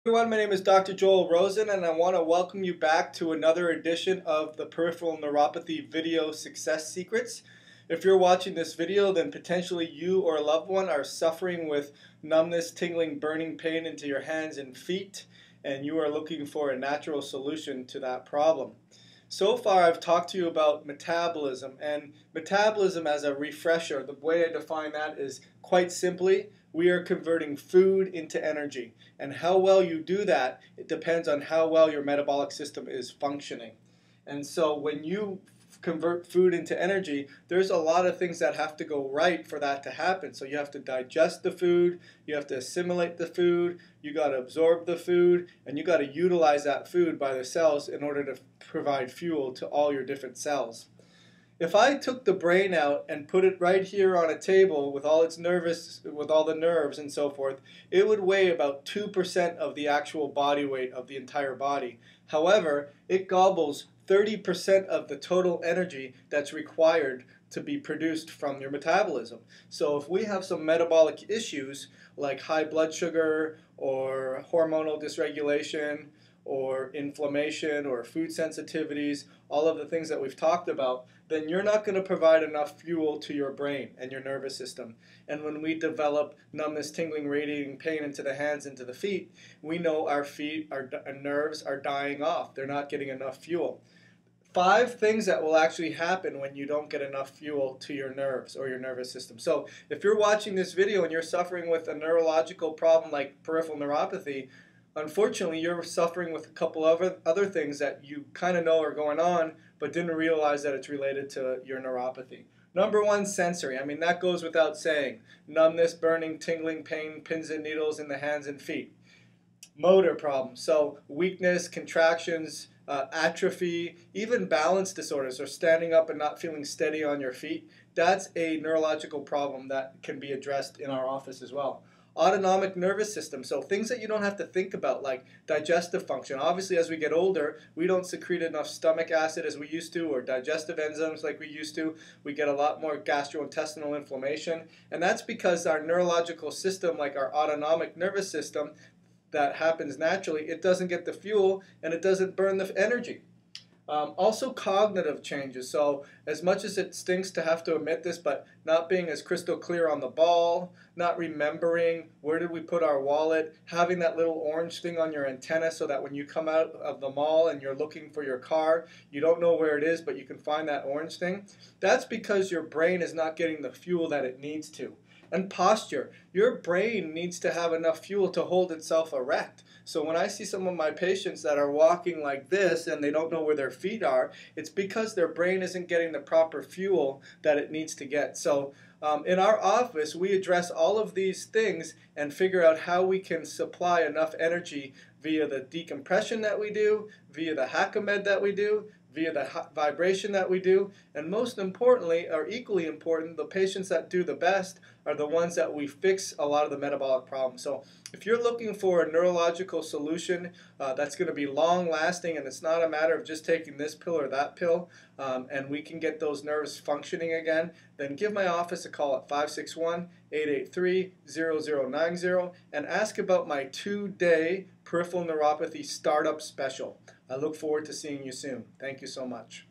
Everyone, my name is Dr. Joel Rosen, and I want to welcome you back to another edition of the Peripheral Neuropathy Video Success Secrets. If you're watching this video, then potentially you or a loved one are suffering with numbness, tingling, burning pain into your hands and feet, and you are looking for a natural solution to that problem. So far, I've talked to you about metabolism, and metabolism as a refresher, the way I define that is quite simply, we are converting food into energy. And how well you do that, it depends on how well your metabolic system is functioning. And so when you convert food into energy, there's a lot of things that have to go right for that to happen. So you have to digest the food, you have to assimilate the food, you got to absorb the food, and you got to utilize that food by the cells in order to provide fuel to all your different cells. If I took the brain out and put it right here on a table with all its with all the nerves and so forth, it would weigh about 2% of the actual body weight of the entire body. However, it gobbles 30% of the total energy that's required to be produced from your metabolism. So if we have some metabolic issues like high blood sugar or hormonal dysregulation or inflammation or food sensitivities, all of the things that we've talked about, then you're not going to provide enough fuel to your brain and your nervous system. And when we develop numbness, tingling, radiating pain into the hands, into the feet, we know our feet, our nerves are dying off. They're not getting enough fuel. 5 things that will actually happen when you don't get enough fuel to your nerves or your nervous system. So if you're watching this video and you're suffering with a neurological problem like peripheral neuropathy, unfortunately, you're suffering with a couple of other things that you kind of know are going on, but didn't realize that it's related to your neuropathy. Number one, sensory. I mean, that goes without saying. Numbness, burning, tingling, pain, pins and needles in the hands and feet. Motor problems, so weakness, contractions, atrophy, even balance disorders, or standing up and not feeling steady on your feet. That's a neurological problem that can be addressed in our office as well. Autonomic nervous system, so things that you don't have to think about, like digestive function. Obviously, as we get older, we don't secrete enough stomach acid as we used to, or digestive enzymes like we used to. We get a lot more gastrointestinal inflammation, and that's because our neurological system, like our autonomic nervous system, that happens naturally, it doesn't get the fuel and it doesn't burn the energy. Also cognitive changes. So as much as it stinks to have to admit this, but not being as crystal clear on the ball, not remembering where did we put our wallet, having that little orange thing on your antenna so that when you come out of the mall and you're looking for your car, you don't know where it is, but you can find that orange thing. That's because your brain is not getting the fuel that it needs to. And posture. Your brain needs to have enough fuel to hold itself erect. So when I see some of my patients that are walking like this and they don't know where their feet are, it's because their brain isn't getting the proper fuel that it needs to get. So in our office, we address all of these things and figure out how we can supply enough energy via the decompression that we do, via the Hackamed that we do, via the vibration that we do, and most importantly, or equally important, the patients that do the best are the ones that we fix a lot of the metabolic problems. So if you're looking for a neurological solution that's going to be long lasting, and it's not a matter of just taking this pill or that pill, and we can get those nerves functioning again, then give my office a call at 561-883-0090 and ask about my 2-day peripheral neuropathy startup special. I look forward to seeing you soon. Thank you so much.